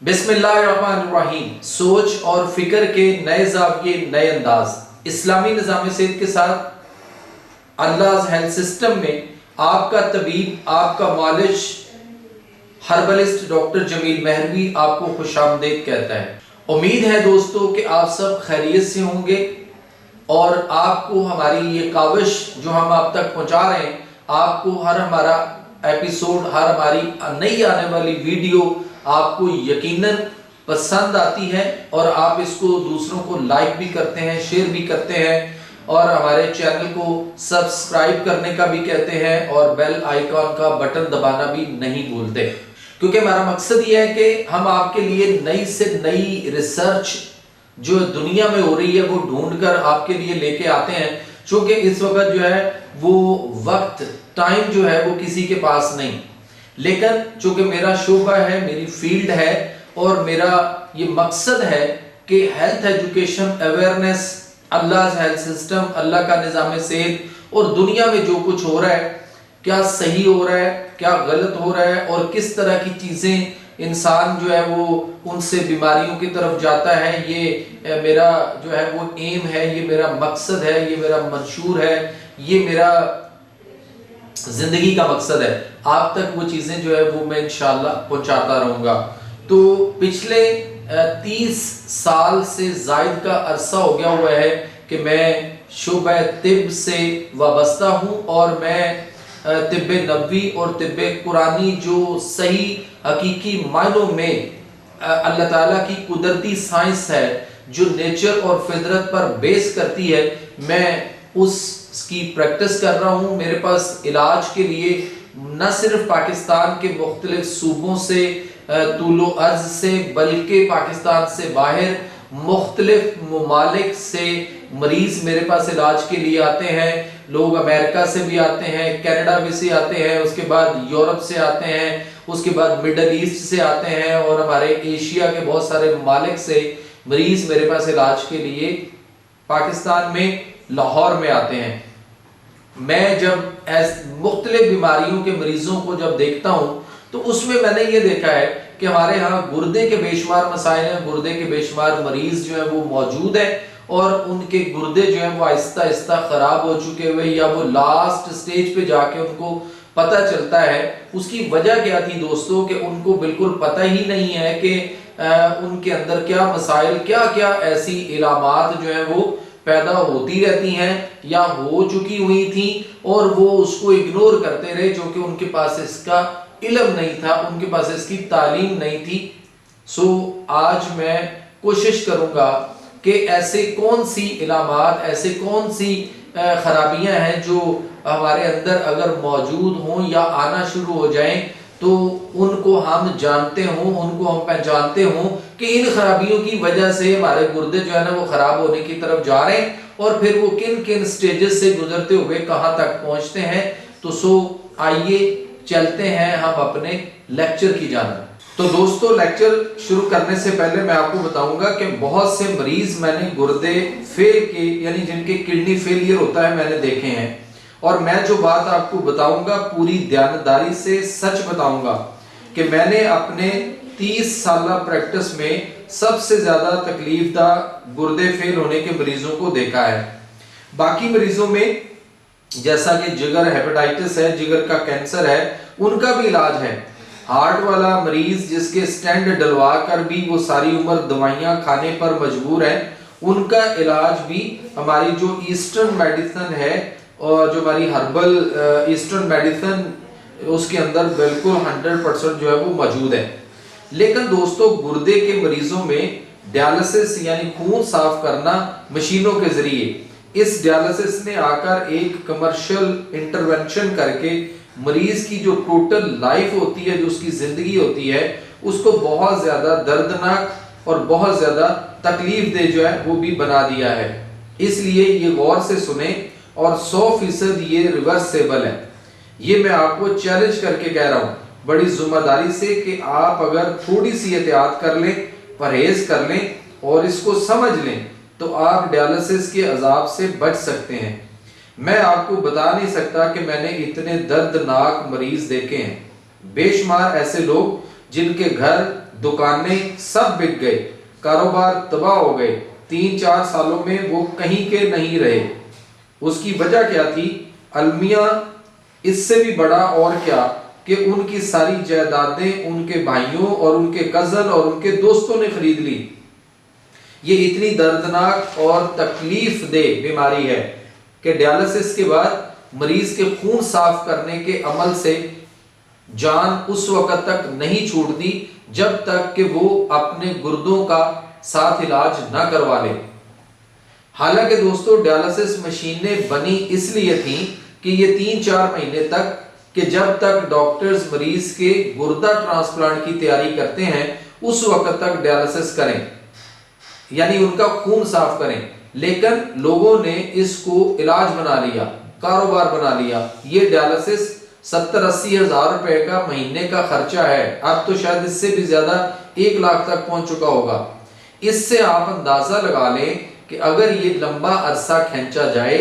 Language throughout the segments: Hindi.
बिस्मिल्लाहिर्रहमानिर्रहीम। सोच और फिक्र के नए ज़ाविये, नए अंदाज। इस्लामी निज़ाम सेहत के साथ अल्लाह हेल्थ सिस्टम में आपका तबीब, आपका मालिश, हर्बलिस्ट डॉक्टर जमील महरवी आपको खुशामदीद कहता है। उम्मीद है दोस्तों कि आप सब खैरियत से होंगे और आपको हमारी ये काविश जो हम आप तक पहुंचा रहे हैं, आपको हर हमारा एपिसोड, हर हमारी नई आने वाली वीडियो आपको यकीनन पसंद आती है और आप इसको दूसरों को लाइक भी करते हैं, शेयर भी करते हैं और हमारे चैनल को सब्सक्राइब करने का भी कहते हैं और बेल आइकॉन का बटन दबाना भी नहीं भूलते, क्योंकि हमारा मकसद ये है कि हम आपके लिए नई से नई रिसर्च जो दुनिया में हो रही है वो ढूंढकर आपके लिए लेके आते हैं। क्योंकि इस वक्त जो है वो वक्त, टाइम जो है वो किसी के पास नहीं, लेकिन चूंकि मेरा शोबा है, मेरी फील्ड है और मेरा ये मकसद है कि हेल्थ एजुकेशन, अवेयरनेस, अल्लाह हेल्थ सिस्टम, अल्लाह का निज़ाम सेहत और दुनिया में जो कुछ हो रहा है, क्या सही हो रहा है, क्या गलत हो रहा है और किस तरह की चीज़ें इंसान जो है वो उनसे बीमारियों की तरफ जाता है, ये मेरा जो है वो एम है, ये मेरा मकसद है, ये मेरा मंशूर है, ये मेरा जिंदगी का मकसद है। आप तक वो चीजें जो है वो मैं इंशाल्लाह पहुंचाता रहूंगा। तो पिछले 30 साल से जायद का अरसा हो गया हुआ है कि मैं शोबा तिब से वाबस्ता हूं और मैं तिब्बे नबवी और तिब्बे कुरानी जो सही हकीकी मायनों में अल्लाह ताला की कुदरती साइंस है जो नेचर और फितरत पर बेस करती है, मैं उसकी प्रैक्टिस कर रहा हूँ। मेरे पास इलाज के लिए न सिर्फ पाकिस्तान के मुख्तलिफ सूबों से, तूलो अर्ज से, बल्कि पाकिस्तान से बाहर मुख्तलिफ ममालिक से मरीज मेरे पास इलाज के लिए आते हैं। लोग अमेरिका से भी आते हैं, कनाडा में से आते हैं, उसके बाद यूरोप से आते हैं, उसके बाद मिडल ईस्ट से आते हैं और हमारे एशिया के बहुत सारे ममालिक से मरीज मेरे पास इलाज के लिए पाकिस्तान में लाहौर में आते हैं। मैं जब मुख्तलिफ बीमारियों के मरीजों को जब देखता हूं तो उसमें मैंने ये देखा है कि हमारे यहाँ गुर्दे के बेशुमार मसाइल हैं, गुर्दे के बेशुमार मरीज जो है वो मौजूद है और उनके गुर्दे जो है वो आहिस्ता आहिस्ता खराब हो चुके हुए या वो लास्ट स्टेज पे जाके उनको पता चलता है। उसकी वजह क्या थी दोस्तों कि उनको बिल्कुल पता ही नहीं है कि उनके अंदर क्या मसाइल, क्या क्या ऐसी इलामात जो है वो पैदा होती रहती हैं या हो चुकी हुई थी और वो उसको इग्नोर करते रहे, जो कि उनके पास इसका इल्म नहीं था, उनके पास इसकी तालीम नहीं थी। सो आज मैं कोशिश करूंगा कि ऐसे कौन सी इलामात, ऐसे कौन सी खराबियां हैं जो हमारे अंदर अगर मौजूद हों या आना शुरू हो जाएं तो उनको हम जानते हों, उनको हम पहचानते हों कि इन खराबियों की वजह से हमारे गुर्दे जो है ना वो खराब होने की तरफ जा रहे हैं और फिर वो किन किन स्टेजेस से गुजरते हुए कहां तक पहुंचते हैं। तो आइए चलते हैं हम अपने लेक्चर की जानब। तो दोस्तों, लेक्चर शुरू करने से पहले मैं आपको बताऊंगा कि बहुत से मरीज मैंने गुर्दे फेल के, यानी जिनके किडनी फेलियर होता है, मैंने देखे हैं और मैं जो बात आपको बताऊंगा पूरी ध्यानदारी से सच बताऊंगा कि मैंने अपने 30 साल प्रैक्टिस में सबसे ज्यादा तकलीफदा गुर्दे फेल होने के मरीजों को देखा है। बाकी मरीजों में जैसा कि जिगर हेपेटाइटिस है, जिगर का कैंसर है, उनका भी इलाज है। हार्ट वाला मरीज जिसके स्टेंट डलवा कर भी वो सारी उम्र दवाइयां खाने पर मजबूर है, उनका इलाज भी हमारी जो ईस्टर्न मेडिसिन है और जो हमारी हर्बल ईस्टर्न मेडिसिन, उसके अंदर बिल्कुल 100% जो है वो मौजूद है। लेकिन दोस्तों, गुर्दे के मरीजों में डायलिसिस यानी खून साफ करना मशीनों के जरिए, इस डायलिसिस ने आकर एक कमर्शियल इंटरवेंशन करके मरीज की जो टोटल लाइफ होती है, जो उसकी जिंदगी होती है, उसको बहुत ज्यादा दर्दनाक और बहुत ज्यादा तकलीफ दे जो है वो भी बना दिया है। इसलिए ये गौर से सुने और 100% ये रिवर्सेबल है। ये मैं आपको चैलेंज करके कह रहा हूं बड़ी जिम्मेदारी से कि आप अगर थोड़ी सी एहतियात कर लें, परहेज कर लें और इसको समझ लें तो आप डायलिसिस के अजाब से बच सकते हैं। मैं आपको बता नहीं सकता कि मैंने इतने दर्दनाक मरीज देखे हैं, बेशुमार ऐसे लोग जिनके घर दुकानें सब बिक गए, कारोबार तबाह हो गए, 3-4 सालों में वो कहीं के नहीं रहे। उसकी वजह क्या थी? अलमिया इससे भी बड़ा और क्या कि उनकी सारी जायदादें उनके भाइयों और उनके कजन और उनके दोस्तों ने खरीद ली। ये इतनी दर्दनाक और तकलीफ दे बीमारी है कि डायलिसिस के बाद मरीज के खून साफ करने के अमल से जान उस वक्त तक नहीं छूटती जब तक कि वो अपने गुर्दों का साथ इलाज ना करवा ले। हालांकि दोस्तों डायलिसिस मशीनें बनी इसलिए थी कि ये 3-4 महीने तक कि जब तक डॉक्टर्स मरीज के गुर्दा ट्रांसप्लांट की तैयारी करते हैं उस वक्त तक डायलिसिस करें, यानी उनका खून साफ करें। लेकिन लोगों ने इसको इलाज बना लिया, कारोबार बना लिया। ये डायलिसिस 70-80 हजार रुपए का महीने का खर्चा है, अब तो शायद इससे भी ज्यादा 1 लाख तक पहुंच चुका होगा। इससे आप अंदाजा लगा लें कि अगर ये लंबा अरसा खींचा जाए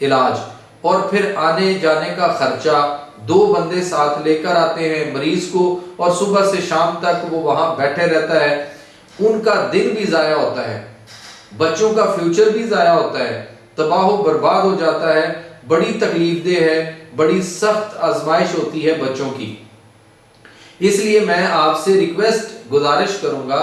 इलाज और फिर आने जाने का खर्चा, 2 बंदे साथ लेकर आते हैं मरीज को और सुबह से शाम तक वो वहां बैठे रहता है, उनका दिन भी जाया होता है, बच्चों का फ्यूचर भी जाया होता है, तबाह बर्बाद हो जाता है, बड़ी तकलीफदेह है, बड़ी सख्त आजमाइश होती है बच्चों की। इसलिए मैं आपसे रिक्वेस्ट गुजारिश करूंगा,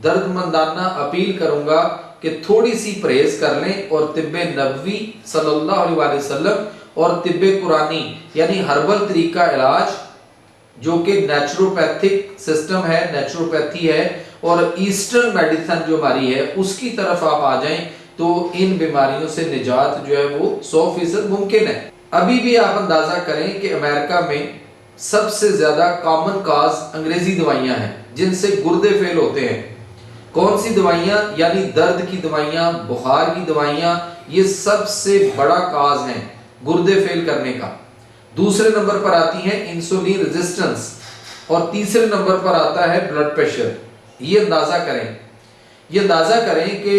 दर्दमंदाना अपील करूंगा कि थोड़ी सी परहेज कर लें और तिब्बे नबवी सल्लल्लाहु अलैहि वसल्लम और तिब्बे कुरानी यानी हर्बल तरीका इलाज जो कि नेचुरोपैथिक सिस्टम है, नेचुरोपैथी है और ईस्टर्न मेडिसिन जो हमारी है उसकी तरफ आप आ जाएं तो इन बीमारियों से निजात जो है वो 100% मुमकिन है। अभी भी आप अंदाजा करें कि अमेरिका में सबसे ज्यादा कॉमन काज अंग्रेजी दवाइयां हैं जिनसे गुर्दे फेल होते हैं। कौन सी दवाइयां? यानी दर्द की दवाइयां, बुखार की दवाइयां, ये सबसे बड़ा काज है गुर्दे फेल करने का। दूसरे नंबर पर आती है इंसुलिन रेजिस्टेंस और तीसरे नंबर पर आता है ब्लड प्रेशर। ये अंदाजा करें कि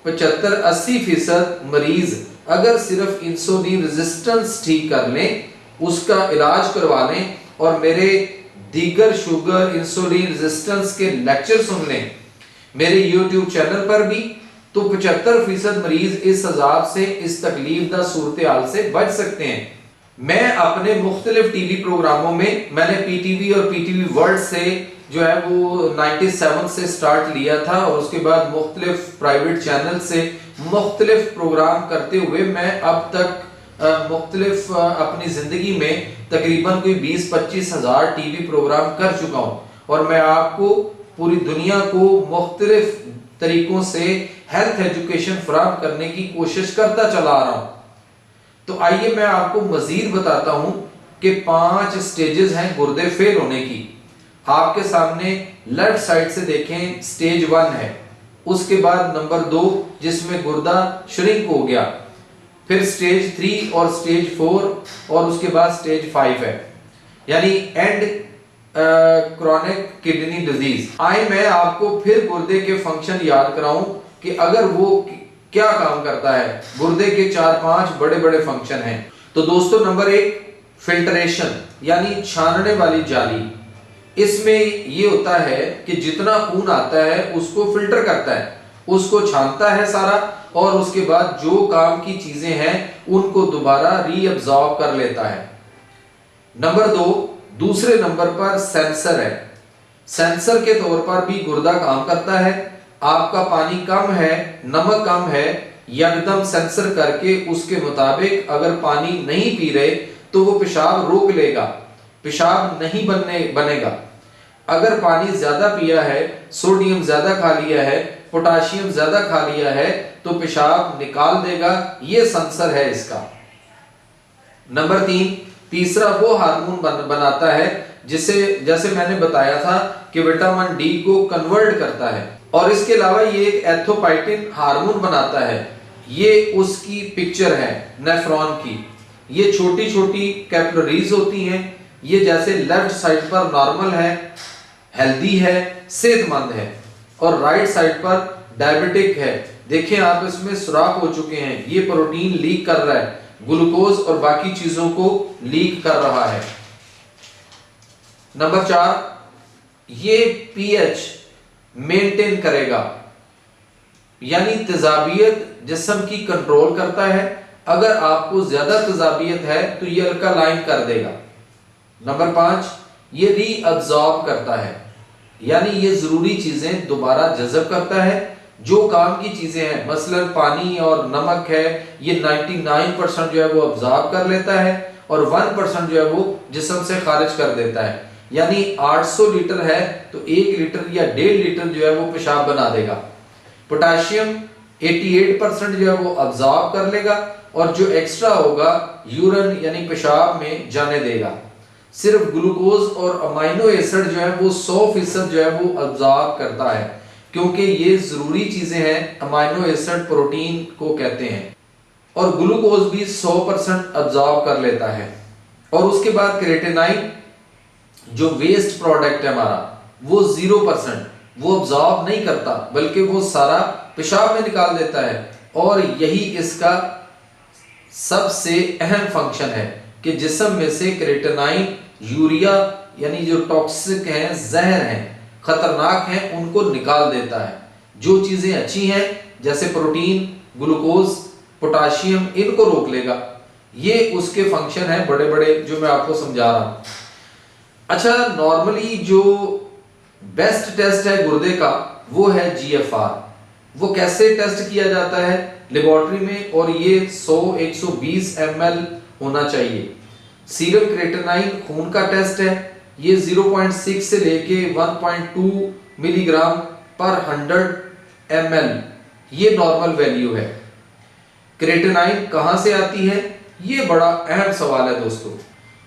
75-80% मरीज अगर सिर्फ इंसुलिन रेजिस्टेंस ठीक कर लें, उसका इलाज करवा लें और मेरे दीगर शुगर इंसुलिन रेजिस्टेंस के लेक्चर सुन लें मेरे YouTube चैनल पर भी, तो 75% मरीज इस अजाब से, इस तकलीफदा सूरत हाल से बच सकते हैं। मैं अपने मुख्तलिफ टीवी प्रोग्रामों में, मैंने पीटीवी और पीटीवी वर्ल्ड से जो है वो 97 से स्टार्ट लिया था और उसके बाद मुख्तलिफ प्राइवेट चैनल से मुख्तलिफ प्रोग्राम करते हुए मैं अब तक मुख्तलिफ अपनी जिंदगी में तकरीबन कोई 20-25 हजार टीवी प्रोग्राम कर चुका हूं और मैं आपको पूरी दुनिया को मुख्तलिफ तरीकों से हेल्थ एजुकेशन फराहम करने की कोशिश करता चला आ रहा हूं। तो आइए मैं आपको मजीद बताता हूं कि 5 स्टेजेस हैं गुर्दे फेल होने की। आपके सामने लेफ्ट साइड से देखें, स्टेज 1 है, उसके बाद नंबर 2 जिसमें गुर्दा श्रिंक हो गया, फिर स्टेज 3 और स्टेज 4 और उसके बाद स्टेज 5 है, यानी एंड क्रॉनिक किडनी डिजीज। आए मैं आपको फिर गुर्दे के फंक्शन याद कराऊं कि अगर वो क्या काम करता है। गुर्दे के 4-5 बड़े बड़े फंक्शन हैं। तो दोस्तों नंबर 1 फिल्ट्रेशन यानी छानने वाली जाली। इसमें ये होता है कि जितना खून आता है उसको फिल्टर करता है, उसको छानता है सारा और उसके बाद जो काम की चीजें हैं उनको दोबारा रीअब्सॉर्ब कर लेता है। नंबर 2 दूसरे नंबर पर सेंसर है। सेंसर के तौर पर भी गुर्दा काम करता है। आपका पानी कम है, नमक कम है, यकदम सेंसर करके उसके मुताबिक अगर पानी नहीं पी रहे तो वो पेशाब रोक लेगा, पेशाब नहीं बनेगा। अगर पानी ज्यादा पिया है, सोडियम ज्यादा खा लिया है, पोटाशियम ज्यादा खा लिया है तो पेशाब निकाल देगा। ये सेंसर है इसका। नंबर 3 तीसरा वो हार्मोन बनाता है जिसे जैसे मैंने बताया था कि विटामिन डी को कन्वर्ट करता है और इसके अलावा ये एक एथोपाइटिन हार्मोन बनाता है। ये उसकी पिक्चर है नेफ्रॉन की। ये छोटी छोटी कैपिलरीज होती हैं। ये जैसे लेफ्ट साइड पर नॉर्मल है, हेल्दी है, सेहतमंद है और राइट साइड पर डायबिटिक है। देखें आप इसमें सुराख हो चुके हैं। ये प्रोटीन लीक कर रहा है, ग्लूकोज और बाकी चीजों को लीक कर रहा है। नंबर 4 ये पीएच मेंटेन करेगा, यानी तेजाबियत जिस्म की कंट्रोल करता है। अगर आपको ज्यादा तेजाबियत है तो ये अल्कालाइन कर देगा। नंबर 5, ये रीअब्सॉर्ब करता है, यानी ये जरूरी चीजें दोबारा जज़ब करता है। जो काम की चीजें हैं, मसलन पानी और नमक है, ये 99% जो है वो अब्सॉर्ब कर लेता है और 1% जो है वो जिस्म से खारिज कर देता है। यानी 800 लीटर है तो 1 लीटर या 1.5 लीटर जो है वो पेशाब बना देगा। पोटाशियम 88% जो है वो अब्सॉर्ब कर लेगा और जो एक्स्ट्रा होगा यूरिन यानी पेशाब में जाने देगा। सिर्फ ग्लूकोज और अमाइनो एसिड जो है वो 100% जो है वो अब्सॉर्ब करता है, क्योंकि ये जरूरी चीजें हैं। अमाइनो एसिड प्रोटीन को कहते हैं और ग्लूकोज भी 100% अब्सॉर्ब कर लेता है। और उसके बाद क्रिएटिनाइन जो वेस्ट प्रोडक्ट है हमारा, वो 0%, वो अब्सॉर्ब नहीं करता बल्कि वो सारा पेशाब में निकाल देता है। और यही इसका सबसे अहम फंक्शन है कि जिस्म में से क्रिएटिनाइन, यूरिया यानी जो टॉक्सिक हैं, जहर हैं, खतरनाक हैं, उनको निकाल देता है। जो चीजें अच्छी हैं जैसे प्रोटीन, ग्लूकोज, पोटाशियम, इनको रोक लेगा। ये उसके फंक्शन है बड़े बड़े जो मैं आपको समझा रहा हूं। अच्छा, नॉर्मली जो बेस्ट टेस्ट है गुर्दे का वो है जीएफआर। वो कैसे टेस्ट किया जाता है? लेबोरेटरी में, और ये 100-120 ml होना चाहिए। सीरम क्रिएटिनाइन खून का टेस्ट है, ये 0.6 से लेके 1.2 मिलीग्राम पर 100 ml, ये नॉर्मल वैल्यू है। क्रिएटिनाइन कहां से आती है? ये बड़ा अहम सवाल है दोस्तों।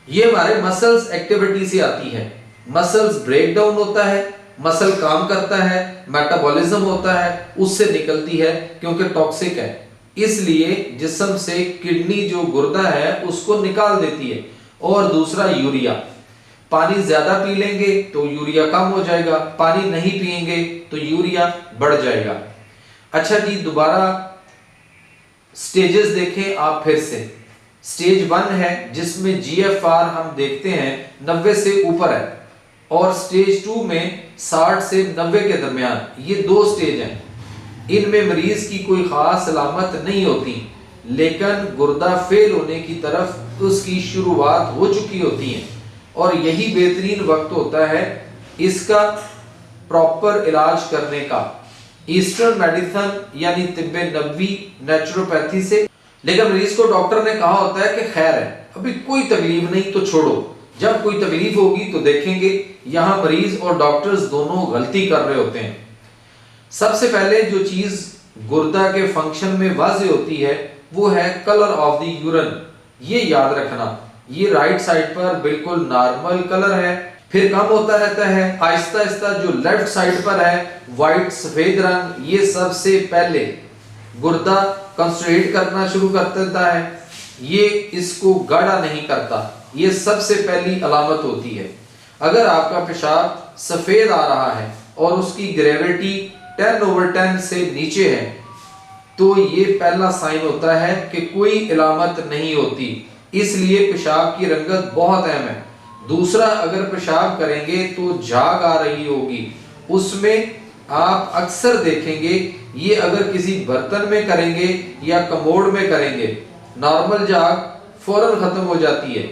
ये हमारे मसल्स एक्टिविटी से आती है। मसल्स ब्रेक डाउन होता है, मसल काम करता है, मेटाबॉलिज्म होता है, उससे निकलती है क्योंकि टॉक्सिक है। इसलिए जिस्म से किडनी जो गुर्दा है उसको निकाल देती है। और दूसरा यूरिया, पानी ज्यादा पी लेंगे तो यूरिया कम हो जाएगा, पानी नहीं पिएंगे तो यूरिया बढ़ जाएगा। अच्छा जी, दोबारा स्टेजेस देखें आप फिर से। स्टेज 1 है जिसमें जीएफआर हम देखते हैं 90 से ऊपर है, और स्टेज 2 में 60 से 90 के दरमियान। ये 2 स्टेज हैं। इनमें मरीज की कोई खास अलामत नहीं होती, लेकिन गुर्दा फेल होने की तरफ उसकी शुरुआत हो चुकी होती है, और यही बेहतरीन वक्त होता है इसका प्रॉपर इलाज करने का, ईस्टर्न मेडिसिन यानी तिब्बे नबवी, नेचुरोपैथी से। लेकिन मरीज को डॉक्टर ने कहा होता है कि खैर है, अभी कोई तकलीफ नहीं तो छोड़ो, जब कोई तकलीफ होगी तो देखेंगे। यहां मरीज और डॉक्टर्स दोनों गलती कर रहे होते हैं। सबसे पहले जो चीज गुर्दा के फंक्शन में वाज़ेह होती है वो है कलर ऑफ द यूरिन। ये याद रखना, ये राइट साइड पर बिल्कुल नॉर्मल कलर है, फिर कम होता रहता है आहिस्ता आहिस्ता। जो लेफ्ट साइड पर है व्हाइट सफेद रंग, ये सबसे पहले गुर्दा कंसंट्रेट करना शुरू कर देता है, ये इसको गाढ़ा नहीं करता। ये सबसे पहली अलामत होती है। अगर आपका पेशाब सफेद आ रहा है और उसकी ग्रेविटी 10/10 से नीचे है तो ये पहला साइन होता है कि कोई अलामत नहीं होती, इसलिए पेशाब की रंगत बहुत अहम है। दूसरा, अगर पेशाब करेंगे तो झाग आ रही होगी, उसमें आप अक्सर देखेंगे ये अगर किसी बर्तन में करेंगे या कमोड में करेंगे, नॉर्मल झाग फौरन खत्म हो जाती है,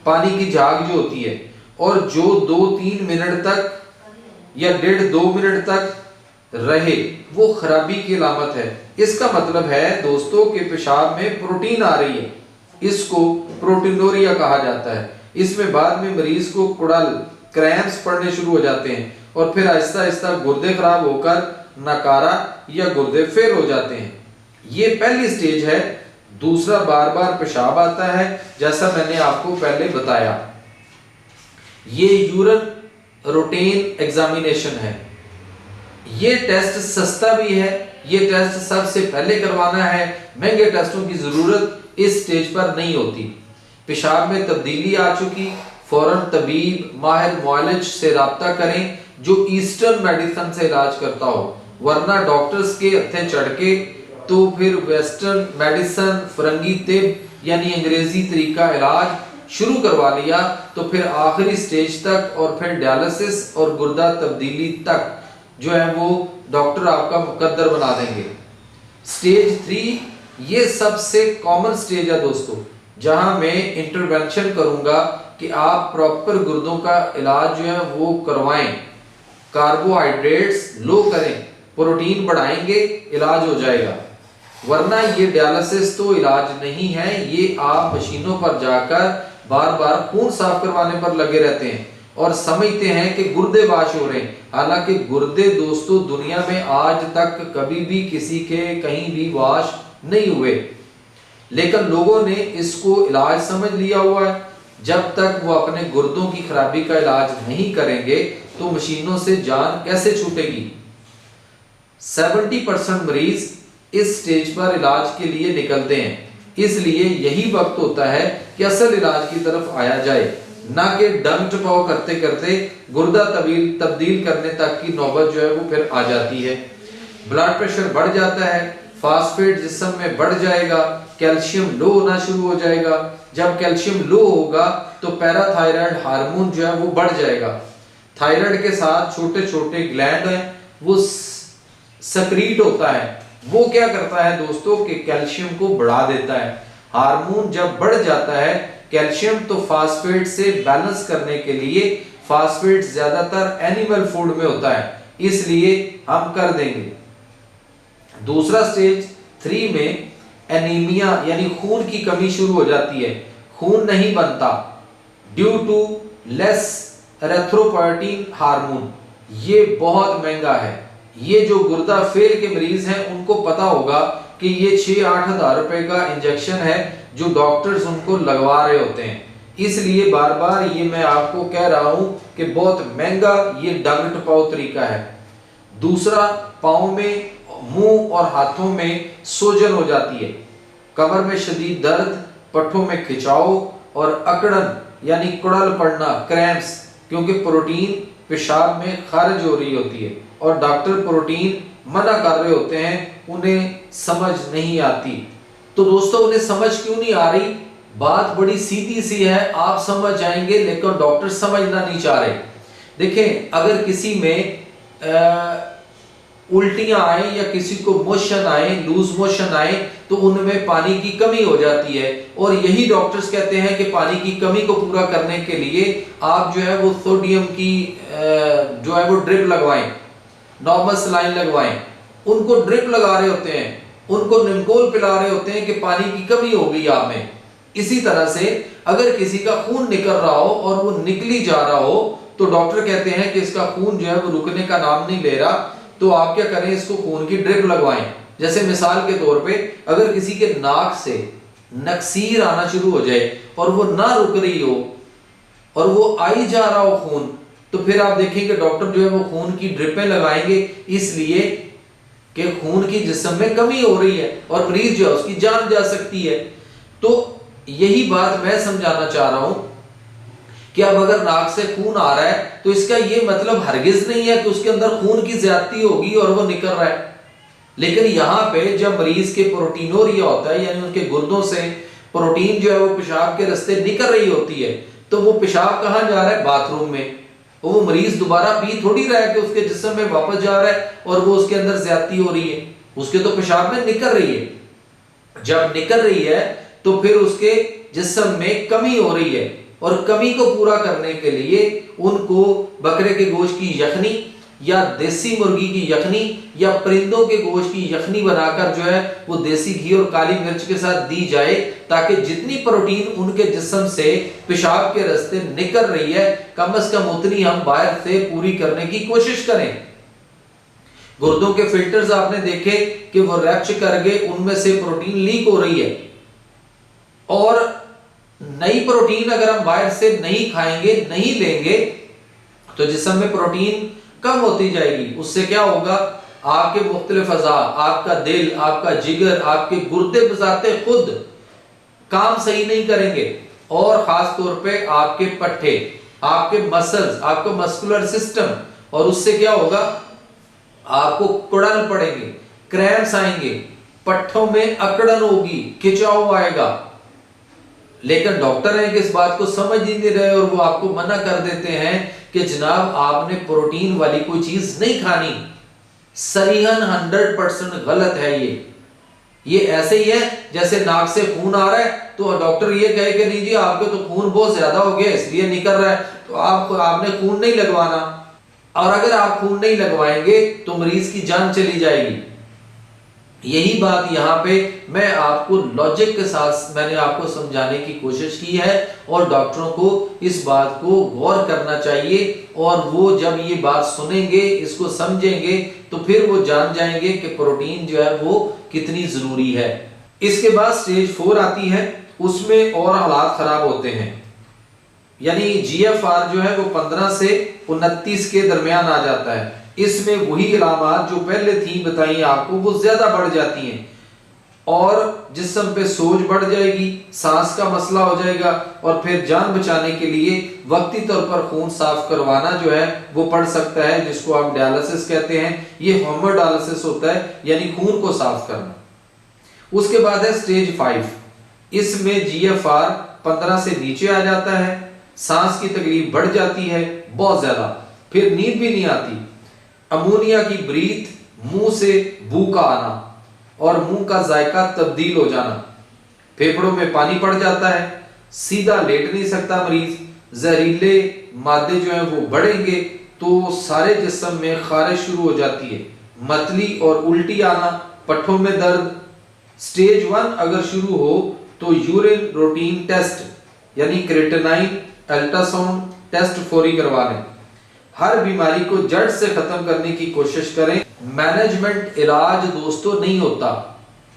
पानी की झाग जो होती है, और जो 2-3 मिनट तक या 1.5-2 मिनट तक रहे वो खराबी की अलामत है। इसका मतलब है दोस्तों कि पेशाब में प्रोटीन आ रही है, इसको प्रोटीनोरिया कहा जाता है। इसमें बाद में मरीज को कुड़ल, क्रैम्प्स पड़ने शुरू हो जाते हैं और फिर आहिस्ता आहिस्ता गुर्दे खराब होकर नकारा या गुर्दे फेल हो जाते हैं। ये पहली स्टेज है। दूसरा, बार बार पेशाब आता है, जैसा मैंने आपको पहले बताया। ये यूरिन रूटीन एग्जामिनेशन है। ये टेस्ट सस्ता भी है, ये टेस्ट सबसे पहले करवाना है। महंगे टेस्टों की जरूरत इस स्टेज पर नहीं होती। पेशाब में तब्दीली आ चुकी, फौरन तबीब, माहिर मुआलिज से राब्ता करें जो ईस्टर्न मेडिसिन से इलाज करता हो, वरना डॉक्टर्स के हत्थे चढ़ के तो फिर वेस्टर्न मेडिसिन, फरंगी तिब यानी अंग्रेजी तरीका इलाज शुरू करवा लिया तो फिर आखिरी स्टेज तक और फिर डायलिसिस और गुर्दा तब्दीली तक जो है वो डॉक्टर आपका मुकद्दर बना देंगे। स्टेज 3 ये सबसे कॉमन स्टेज है दोस्तों, जहां मैं इंटरवेंशन करूंगा कि आप प्रॉपर गुर्दों का इलाज जो है वो करवाएं, कार्बोहाइड्रेट्स लो करें, प्रोटीन बढ़ाएंगे, इलाज हो जाएगा। वरना ये डायलिसिस तो इलाज नहीं है, ये आप मशीनों पर जाकर बार बार खून साफ करवाने पर लगे रहते हैं और समझते हैं कि गुर्दे वाश हो रहे हैं। हालांकि गुर्दे दोस्तों दुनिया में आज तक कभी भी किसी के कहीं भी वाश नहीं हुए, लेकिन लोगों ने इसको इलाज समझ लिया हुआ है। जब तक वो अपने गुर्दों की खराबी का इलाज नहीं करेंगे तो मशीनों से जान कैसे छूटेगी। 70% मरीज इस स्टेज पर इलाज के लिए निकलते हैं, इसलिए यही वक्त होता है कि असल इलाज की तरफ आया जाए, ना कि डंग टपाव करते करते गुर्दा तब्दील करने तक की नौबत जो है वो फिर आ जाती है। ब्लड प्रेशर बढ़ जाता है, फास्फेट जिस्म में बढ़ जाएगा, कैल्शियम लो होना शुरू हो जाएगा। जब कैल्शियम लो होगा तो पैराथायराइड हार्मोन जो है वो बढ़ जाएगा। थायराइड के साथ छोटे छोटे ग्लैंड हैं, वो सक्रीट होता है। वो क्या करता है दोस्तों कि कैल्शियम को बढ़ा देता है। हार्मोन जब बढ़ जाता है, कैल्शियम तो फास्फेट से बैलेंस करने के लिए, फास्फेट ज्यादातर एनिमल फूड में होता है, इसलिए हम कर देंगे। दूसरा स्टेज 3 में एनीमिया यानी खून की कमी शुरू हो जाती है, खून नहीं बनता due to less erythropoietin hormone. ये बहुत महंगा है। ये जो गुर्दा फेल के मरीज हैं उनको पता होगा कि ये 6-8 हज़ार रुपए का इंजेक्शन है जो डॉक्टर्स उनको लगवा रहे होते हैं। इसलिए बार बार ये मैं आपको कह रहा हूं कि बहुत महंगा ये डंग टपाव तरीका है। दूसरा, पाँव में, मुंह और हाथों में सूजन हो जाती है, कमर में शदीद दर्द, पट्टों में खिंचाव और अकड़न यानी कुड़ल पड़ना, क्रैम्प्स, क्योंकि प्रोटीन पेशाब में खारिज हो रही होती है और डॉक्टर प्रोटीन मना कर रहे होते हैं, उन्हें समझ नहीं आती। तो दोस्तों उन्हें समझ क्यों नहीं आ रही? बात बड़ी सीधी सी है, आप समझ जाएंगे लेकिन डॉक्टर समझना नहीं चाह रहे। देखें, अगर किसी में उल्टियां आए या किसी को मोशन आए, लूज मोशन आए, तो उनमें पानी की कमी हो जाती है और यही डॉक्टर्स कहते हैं कि पानी की कमी को पूरा करने के लिए आप जो है वो सोडियम की जो है वो ड्रिप लगवाएं, नॉर्मल सलाइन लगवाएं। उनको ड्रिप लगा रहे होते हैं, उनको निमकोल पिला रहे होते हैं कि पानी की कमी हो गई आप में। इसी तरह से अगर किसी का खून निकल रहा हो और वो निकली जा रहा हो तो डॉक्टर कहते हैं कि इसका खून जो है वो रुकने का नाम नहीं ले रहा, तो आप क्या करें, इसको खून की ड्रिप लगवाएं। जैसे मिसाल के तौर पे अगर किसी के नाक से नक्सीर आना शुरू हो जाए और वो ना रुक रही हो और वो आई जा रहा हो खून, तो फिर आप देखेंगे डॉक्टर जो है वो खून की ड्रिपें लगाएंगे, इसलिए कि खून की जिस्म में कमी हो रही है और मरीज जो है उसकी जान जा सकती है। तो यही बात मैं समझाना चाह रहा हूं कि अब अगर नाक से खून आ रहा है तो इसका ये मतलब हरगिज नहीं है कि उसके अंदर खून की ज्यादती होगी और वो निकल रहा है। लेकिन यहाँ पे जब मरीज के प्रोटीनोरिया होता है यानी उनके गुर्दों से प्रोटीन जो है वो पेशाब के रास्ते निकल रही होती है, तो वो पेशाब कहाँ जा रहा है? बाथरूम में। वो मरीज दोबारा पी थोड़ी रहा है कि उसके जिस्म में वापस जा रहा है और वो उसके अंदर ज्यादती हो रही है, उसके तो पेशाब में निकल रही है। जब निकल रही है तो फिर उसके जिस्म में कमी हो रही है और कमी को पूरा करने के लिए उनको बकरे के गोश्त की यखनी या देसी मुर्गी की यखनी या परिंदों के गोश्त की यखनी बनाकर जो है वो देसी घी और काली मिर्च के साथ दी जाए, ताकि जितनी प्रोटीन उनके जिस्म से पेशाब के रास्ते निकल रही है कम से कम उतनी हम बाहर से पूरी करने की कोशिश करें। गुर्दों के फिल्टर्स आपने देखे कि वो रैप्च कर गए, उनमें से प्रोटीन लीक हो रही है और नई प्रोटीन अगर हम बाहर से नहीं खाएंगे, नहीं लेंगे, तो जिस्म में प्रोटीन कम होती जाएगी। उससे क्या होगा? आपके मुख्तलिफ अज़ा, आपका दिल, आपका जिगर, आपके गुर्दे बजाते खुद काम सही नहीं करेंगे और खास तौर पे आपके पट्टे, आपके मसल्स, आपका मस्कुलर सिस्टम, और उससे क्या होगा? आपको कुड़न पड़ेंगे, क्रैम्प्स आएंगे, पट्टों में अकड़न होगी, खिंचाव आएगा, लेकिन डॉक्टर हैं कि इस बात को समझ ही नहीं रहे और वो आपको मना कर देते हैं कि जनाब आपने प्रोटीन वाली कोई चीज नहीं खानी। सरीहन 100% गलत है ये ऐसे ही है जैसे नाक से खून आ रहा है तो डॉक्टर ये कहे कि नहीं जी आपके तो खून बहुत ज्यादा हो गया इसलिए निकल रहा है, तो आपने खून नहीं लगवाना। और अगर आप खून नहीं लगवाएंगे तो मरीज की जान चली जाएगी। यही बात यहाँ पे मैं आपको लॉजिक के साथ मैंने आपको समझाने की कोशिश की है और डॉक्टरों को इस बात को गौर करना चाहिए और वो जब ये बात सुनेंगे, इसको समझेंगे तो फिर वो जान जाएंगे कि प्रोटीन जो है वो कितनी जरूरी है। इसके बाद स्टेज 4 आती है, उसमें और हालात खराब होते हैं, यानी GFR जो है वो 15 से 29 के दरमियान आ जाता है। इसमें वही इलामात जो पहले थी बताई आपको वो ज्यादा बढ़ जाती हैं और जिस्म पे सोज बढ़ जाएगी, सांस का मसला हो जाएगा और फिर जान बचाने के लिए वक्ती तौर पर खून साफ करवाना जो है वो पड़ सकता है, जिसको आप डायलिसिस कहते हैं। ये हेमोडायलिसिस होता है यानी खून को साफ करना। उसके बाद है स्टेज 5, इसमें GFR 15 से नीचे आ जाता है, सांस की तकलीफ बढ़ जाती है बहुत ज्यादा, फिर नींद भी नहीं आती, अमोनिया की ब्रीथ, मुंह से बू का आना और मुंह का जायका तब्दील हो जाना, फेफड़ों में पानी पड़ जाता है, सीधा लेट नहीं सकता मरीज, जहरीले मादे जो हैं वो बढ़ेंगे तो सारे जिस्म में खारिश शुरू हो जाती है, मतली और उल्टी आना, पट्ठों में दर्द। स्टेज 1 अगर शुरू हो तो यूरिन रूटीन टेस्ट यानी क्रेटिनाइन, अल्ट्रासाउंड टेस्ट फौरी करवा लें। हर बीमारी को जड़ से खत्म करने की कोशिश करें। मैनेजमेंट इलाज दोस्तों नहीं होता,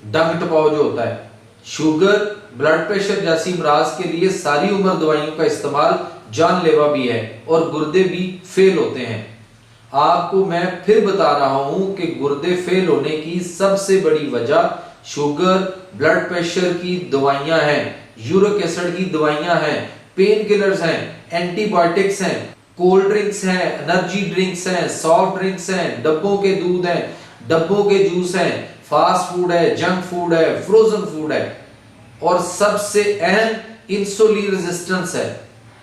डंग टपाव जो होता है। शुगर, ब्लड प्रेशर जैसी अमराज के लिए सारी उम्र दवाइयों का इस्तेमाल जानलेवा भी है और गुर्दे भी फेल होते हैं। आपको मैं फिर बता रहा हूं कि गुर्दे फेल होने की सबसे बड़ी वजह शुगर, ब्लड प्रेशर की दवाइयां हैं, यूरिक एसिड की दवाइयां हैं, पेन किलर्स हैं, एंटीबायोटिक्स हैं, कोल्ड ड्रिंक्स हैं, एनर्जी ड्रिंक्स हैं, सॉफ्ट ड्रिंक्स हैं, डब्बों के दूध हैं, डब्बों के जूस हैं, फास्ट फूड है, जंक फूड है, फ्रोजन फूड है और सबसे अहम इंसुलिन रेजिस्टेंस है।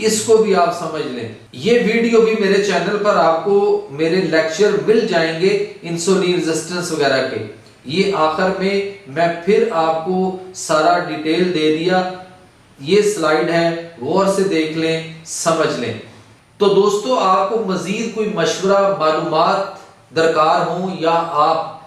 इसको भी आप समझ लें। ये वीडियो भी मेरे चैनल पर आपको मेरे लेक्चर मिल जाएंगे इंसुलिन रेजिस्टेंस वगैरह के। ये आखिर में मैं फिर आपको सारा डिटेल दे दिया। ये स्लाइड है, गौर से देख लें, समझ लें। तो दोस्तों आपको मजीद कोई मशवरा, मालूमात दरकार हो या आप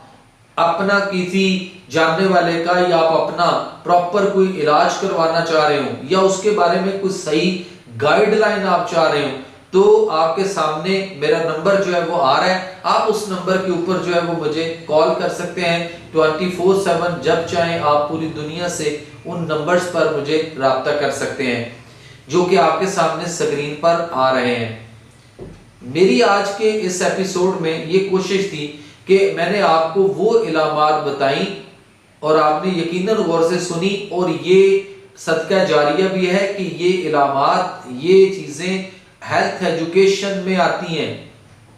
अपना किसी जानने वाले का या आप अपना प्रॉपर कोई इलाज करवाना चाह रहे हो या उसके बारे में कुछ सही गाइडलाइन आप चाह रहे हो तो आपके सामने मेरा नंबर जो है वो आ रहा है। आप उस नंबर के ऊपर जो है वो मुझे कॉल कर सकते हैं 24/7, जब चाहें आप पूरी दुनिया से उन नंबर्स पर मुझे राब्ता कर सकते हैं जो कि आपके सामने स्क्रीन पर आ रहे हैं। मेरी आज के इस एपिसोड में ये कोशिश थी कि मैंने आपको वो इलामात बताई और आपने यकीनन गौर से सुनी और ये सदका जारिया भी है कि ये इलामात, ये चीजें हेल्थ एजुकेशन में आती हैं,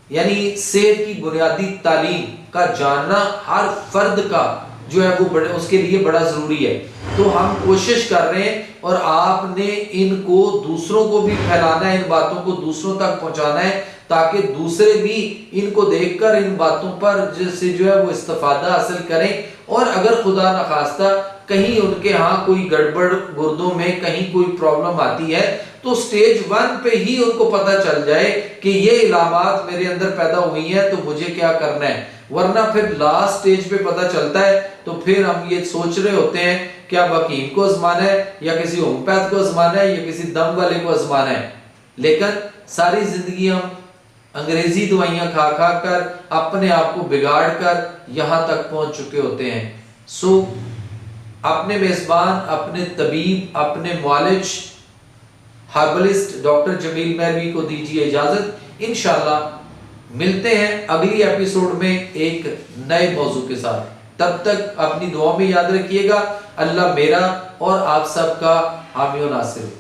यानी सेहत की बुनियादी तालीम का जानना हर फर्द का जो है वो उसके लिए बड़ा जरूरी है। तो हम कोशिश कर रहे हैं और आपने इनको दूसरों को भी फैलाना है, इन बातों को दूसरों तक पहुंचाना है ताकि दूसरे भी इनको देखकर इन बातों पर से जो है वो इस्तिफादा हासिल करें। और अगर खुदा न खास्ता कहीं उनके यहाँ कोई गड़बड़ गुर्दों में कहीं कोई प्रॉब्लम आती है तो स्टेज 1 पे ही उनको पता चल जाए कि ये इलामात मेरे अंदर पैदा हुई है तो मुझे क्या करना है। वरना फिर लास्ट स्टेज पे पता चलता है तो फिर हम ये सोच रहे होते हैं क्या हकीम को आजमाना है या किसी होम्योपैथ को आजमाना है या किसी दम वाले को आजमाना है। लेकिन सारी जिंदगी हम अंग्रेजी दवाइयां खा खा कर अपने आप को बिगाड़ कर यहां तक पहुंच चुके होते हैं। सो अपने मेजबान, अपने तबीब, अपने मुआलिज हर्बलिस्ट डॉक्टर जमील महरवी को दीजिए इजाजत। इंशाल्लाह मिलते हैं अगली एपिसोड में एक नए मौजू के साथ। तब तक अपनी दुआ में याद रखिएगा। अल्लाह मेरा और आप सबका हामी और नासिर।